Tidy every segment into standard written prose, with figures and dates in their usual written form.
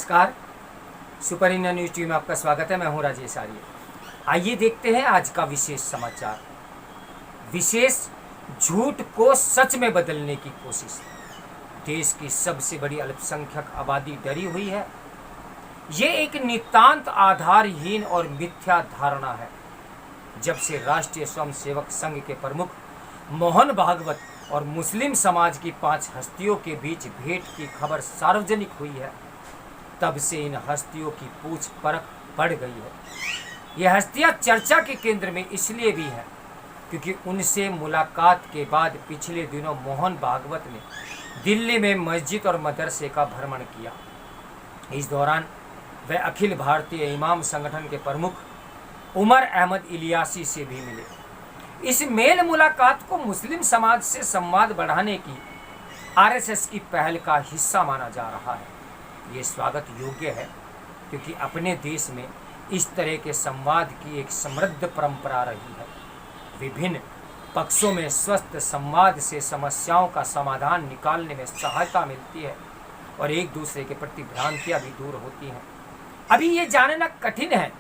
नमस्कार। Super India news TV में आपका स्वागत है। मैं हूं राजेश आर्य। आइए देखते हैं आज का विशेष समाचार। विशेष झूठ को सच में बदलने की कोशिश। देश की सबसे बड़ी अल्पसंख्यक आबादी डरी हुई है। ये एक नितांत आधारहीन और मिथ्या धारणा है। जब से राष्ट्रीय स्वयंसेवक संघ के प्रमुख मोहन भागवत और मुस्लिम समाज की 5 हस्तियों के बीच भेंट की खबर सार्वजनिक हुई है, तब से इन हस्तियों की पूछ परख बढ़ गई है। यह हस्तियां चर्चा के केंद्र में इसलिए भी हैं क्योंकि उनसे मुलाकात के बाद पिछले दिनों मोहन भागवत ने दिल्ली में मस्जिद और मदरसे का भ्रमण किया। इस दौरान वह अखिल भारतीय इमाम संगठन के प्रमुख उमर अहमद इलियासी से भी मिले। इस मेल मुलाकात को मुस्लिम समाज से संवाद बढ़ाने की आरएसएस की पहल का हिस्सा माना जा रहा है। ये स्वागत योग्य है क्योंकि अपने देश में इस तरह के संवाद की एक समृद्ध परंपरा रही है। विभिन्न पक्षों में स्वस्थ संवाद से समस्याओं का समाधान निकालने में सहायता मिलती है और एक दूसरे के प्रति भ्रांतियां भी दूर होती हैं। अभी ये जानना कठिन है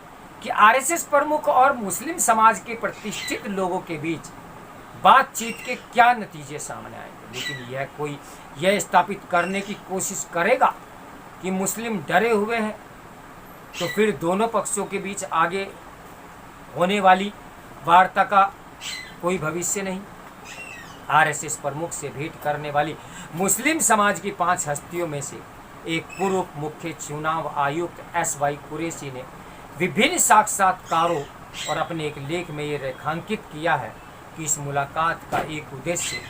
कि आरएसएस प्रमुख और मुस्लिम समाज के प्रतिष्ठित लोगों के बीच बातचीत के क्या नतीजे सामने आएंगे, लेकिन यह स्थापित करने की कोशिश करेगा कि मुस्लिम डरे हुए हैं तो फिर दोनों पक्षों के बीच आगे होने वाली वार्ता का कोई भविष्य नहीं। आरएसएस प्रमुख से भेंट करने वाली मुस्लिम समाज की 5 हस्तियों में से एक पूर्व मुख्य चुनाव आयुक्त SY कुरैशी ने विभिन्न साक्षात्कारों और अपने एक लेख में ये रेखांकित किया है कि इस मुलाकात का एक उद्देश्य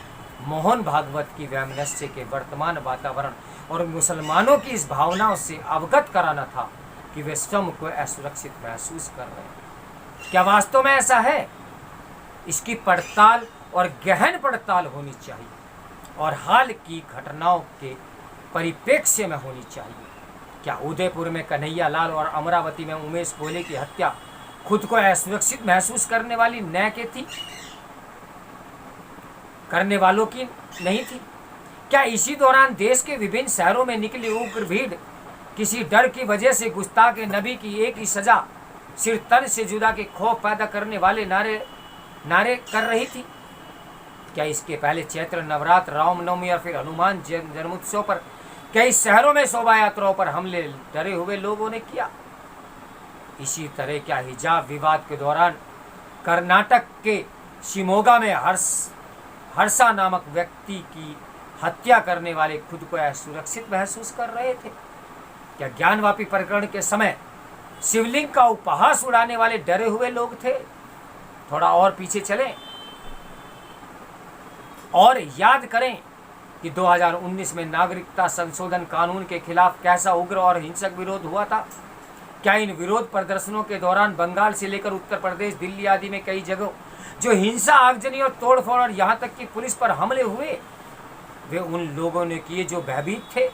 मोहन भागवत की वैमनस्य के वर्तमान वातावरण और मुसलमानों की इस भावनाओं से अवगत कराना था कि वे स्वयं को असुरक्षित महसूस कर रहे हैं। क्या वास्तव में ऐसा है? इसकी पड़ताल और गहन पड़ताल होनी चाहिए और हाल की घटनाओं के परिप्रेक्ष्य में होनी चाहिए। क्या उदयपुर में कन्हैया लाल और अमरावती में उमेश कोहली की हत्या खुद को असुरक्षित महसूस करने वाली न के थी, करने वालों की नहीं थी? क्या इसी दौरान देश के विभिन्न शहरों में निकली उग्र भीड़ किसी डर की वजह से गुस्ताख नबी की एक ही सजा, सिर्फ तन से जुदा के खौफ पैदा करने वाले नारे कर रही थी? क्या इसके पहले चैत्र नवरात्र, रामनवमी और फिर हनुमान जन्मोत्सव पर कई शहरों में शोभा यात्राओं पर हमले डरे हुए लोगों ने किया? इसी तरह क्या हिजाब विवाद के दौरान कर्नाटक के शिमोगा में हर्षा नामक व्यक्ति की हत्या करने वाले खुद को असुरक्षित महसूस कर रहे थे? क्या ज्ञानवापी प्रकरण के समय शिवलिंग का उपहास उड़ाने वाले डरे हुए लोग थे? थोड़ा और पीछे चलें और याद करें कि 2019 में नागरिकता संशोधन कानून के खिलाफ कैसा उग्र और हिंसक विरोध हुआ था। क्या इन विरोध प्रदर्शनों के दौरान बंगाल से लेकर उत्तर प्रदेश, दिल्ली आदि में कई जगहों जो हिंसा, आगजनी और तोड़फोड़ और यहाँ तक कि पुलिस पर हमले हुए, वे उन लोगों ने किए जो भयभीत थे?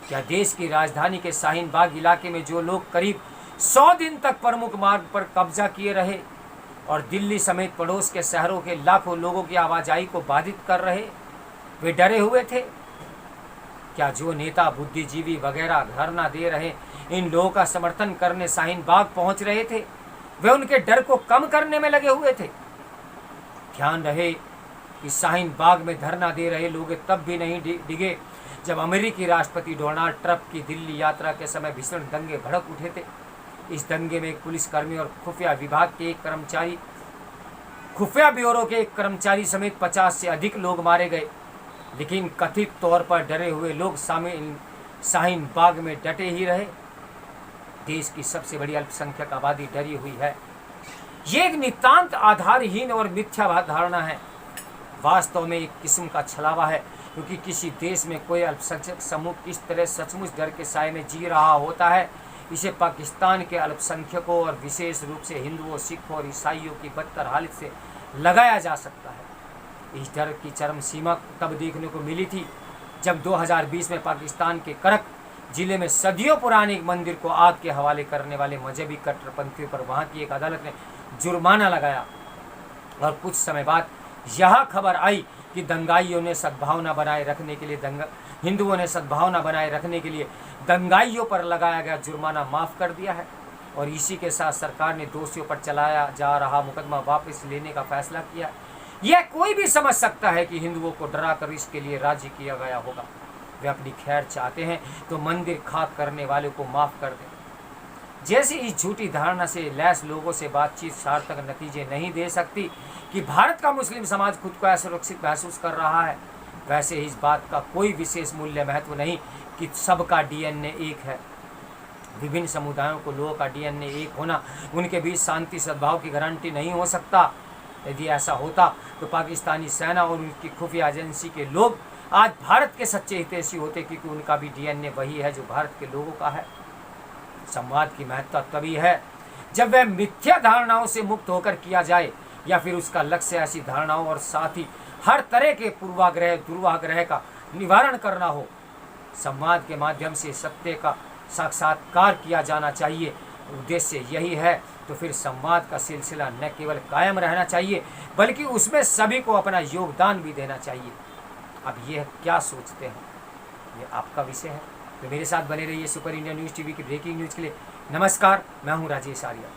क्या देश की राजधानी के शाहीन बाग इलाके में जो लोग करीब 100 दिन तक प्रमुख मार्ग पर कब्जा किए रहे और दिल्ली समेत पड़ोस के शहरों के लाखों लोगों की आवाजाही को बाधित कर रहे, वे डरे हुए थे? क्या जो नेता, बुद्धिजीवी वगैरह धरना दे रहे इन लोगों का समर्थन करने शाहीन बाग पहुंच रहे थे, वे उनके डर को कम करने में लगे हुए थे? ध्यान रहे कि शाहीन बाग में धरना दे रहे लोग तब भी नहीं डिगे जब अमेरिकी राष्ट्रपति डोनाल्ड ट्रंप की दिल्ली यात्रा के समय भीषण दंगे भड़क उठे थे। इस दंगे में एक पुलिसकर्मी और खुफिया ब्यूरो के एक कर्मचारी समेत 50 से अधिक लोग मारे गए, लेकिन कथित तौर पर डरे हुए लोग शाहीन बाग में डटे ही रहे। देश की सबसे बड़ी अल्पसंख्यक आबादी डरी हुई है। ये एक नितांत आधारहीन और मिथ्या धारणा है। वास्तव में एक किस्म का छलावा है, क्योंकि किसी देश में कोई अल्पसंख्यक समूह किस तरह सचमुच डर के साए में जी रहा होता है, इसे पाकिस्तान के अल्पसंख्यकों और विशेष रूप से हिंदुओं, सिखों और ईसाइयों की बदतर हालत से लगाया जा सकता है। इस डर की चरम सीमा तब देखने को मिली थी जब 2020 में पाकिस्तान के करक जिले में सदियों पुराने मंदिर को आग के हवाले करने वाले मजहबी कट्टरपंथियों पर वहां की एक अदालत ने जुर्माना लगाया और कुछ समय बाद यह खबर आई कि दंगाइयों ने सद्भावना बनाए रखने के लिए हिंदुओं ने सद्भावना बनाए रखने के लिए दंगाइयों पर लगाया गया जुर्माना माफ़ कर दिया है और इसी के साथ सरकार ने दोषियों पर चलाया जा रहा मुकदमा वापस लेने का फैसला किया है। यह कोई भी समझ सकता है कि हिंदुओं को डरा कर इसके लिए राजी किया गया होगा। वे अपनी खैर चाहते हैं तो मंदिर खाक करने वाले को माफ़ कर दें। जैसे इस झूठी धारणा से लैस लोगों से बातचीत सार्थक नतीजे नहीं दे सकती कि भारत का मुस्लिम समाज खुद को असुरक्षित महसूस कर रहा है, वैसे इस बात का कोई विशेष मूल्य महत्व नहीं कि सबका डीएनए एक है। विभिन्न समुदायों को लोगों का डीएनए एक होना उनके बीच शांति सद्भाव की गारंटी नहीं हो सकता। यदि ऐसा होता तो पाकिस्तानी सेना और उनकी खुफिया एजेंसी के लोग आज भारत के सच्चे हितैषी होते, क्योंकि उनका भी डीएनए वही है जो भारत के लोगों का है। संवाद की महत्ता तभी है जब वह मिथ्या धारणाओं से मुक्त होकर किया जाए या फिर उसका लक्ष्य ऐसी धारणाओं और साथ ही हर तरह के पूर्वाग्रह दुर्वाग्रह का निवारण करना हो। संवाद के माध्यम से सत्य का साक्षात्कार किया जाना चाहिए। उद्देश्य यही है तो फिर संवाद का सिलसिला न केवल कायम रहना चाहिए बल्कि उसमें सभी को अपना योगदान भी देना चाहिए। अब यह क्या सोचते हैं, ये आपका विषय है। तो मेरे साथ बने रहिए सुपर इंडिया न्यूज़ टीवी की ब्रेकिंग न्यूज़ के लिए। नमस्कार, मैं हूं राजेश आर्या।